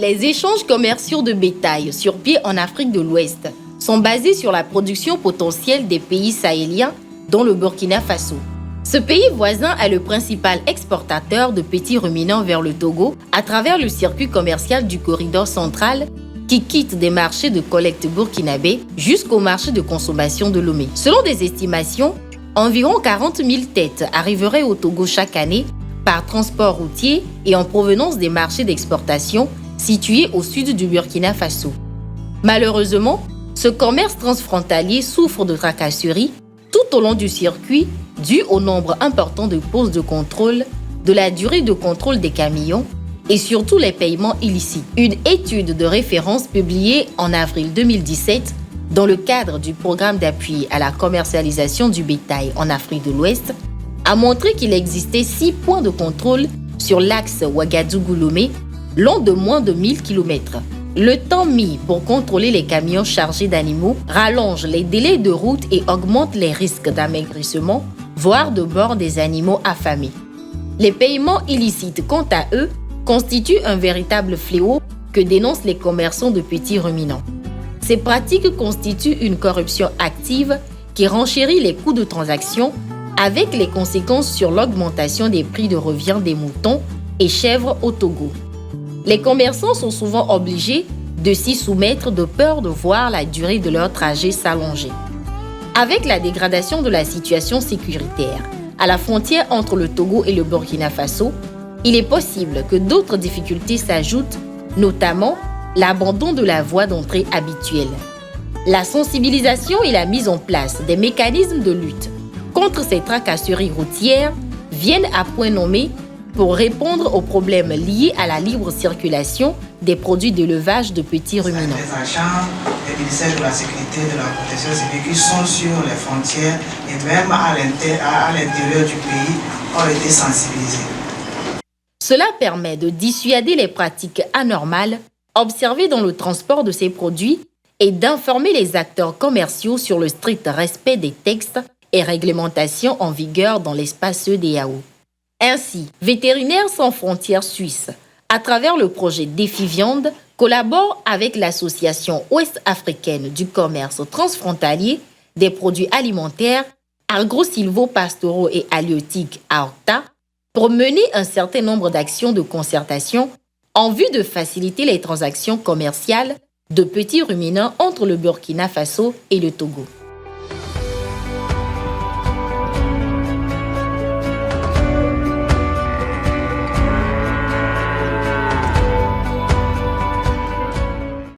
Les échanges commerciaux de bétail sur pied en Afrique de l'Ouest sont basés sur la production potentielle des pays sahéliens, dont le Burkina Faso. Ce pays voisin est le principal exportateur de petits ruminants vers le Togo à travers le circuit commercial du corridor central qui quitte des marchés de collecte burkinabés jusqu'au marché de consommation de Lomé. Selon des estimations, environ 40 000 têtes arriveraient au Togo chaque année par transport routier et en provenance des marchés d'exportation situés au sud du Burkina Faso. Malheureusement, ce commerce transfrontalier souffre de tracasseries tout au long du circuit dû au nombre important de postes de contrôle, de la durée de contrôle des camions et surtout les paiements illicites. Une étude de référence publiée en avril 2017 dans le cadre du programme d'appui à la commercialisation du bétail en Afrique de l'Ouest a montré qu'il existait 6 points de contrôle sur l'axe Ouagadougou-Lomé, long de moins de 1000 km. Le temps mis pour contrôler les camions chargés d'animaux rallonge les délais de route et augmente les risques d'amaigrissement, voire de mort des animaux affamés. Les paiements illicites, quant à eux, constituent un véritable fléau que dénoncent les commerçants de petits ruminants. Ces pratiques constituent une corruption active qui renchérit les coûts de transaction avec les conséquences sur l'augmentation des prix de revient des moutons et chèvres au Togo. Les commerçants sont souvent obligés de s'y soumettre de peur de voir la durée de leur trajet s'allonger. Avec la dégradation de la situation sécuritaire à la frontière entre le Togo et le Burkina Faso, il est possible que d'autres difficultés s'ajoutent, notamment l'abandon de la voie d'entrée habituelle. La sensibilisation et la mise en place des mécanismes de lutte contre ces tracasseries routières viennent à point nommé pour répondre aux problèmes liés à la libre circulation des produits d'élevage de petits ruminants. Les agents du ministère de la Sécurité et de la Protection civile qui sont sur les frontières et même à l'intérieur du pays ont été sensibilisés. Cela permet de dissuader les pratiques anormales observées dans le transport de ces produits et d'informer les acteurs commerciaux sur le strict respect des textes et réglementations en vigueur dans l'espace EDEAO. Ainsi, Vétérinaires sans frontières suisses, à travers le projet Défi Viande, collabore avec l'Association ouest-africaine du commerce transfrontalier des produits alimentaires, agro-silvo-pastoraux et halieutiques AOCTA, pour mener un certain nombre d'actions de concertation en vue de faciliter les transactions commerciales de petits ruminants entre le Burkina Faso et le Togo.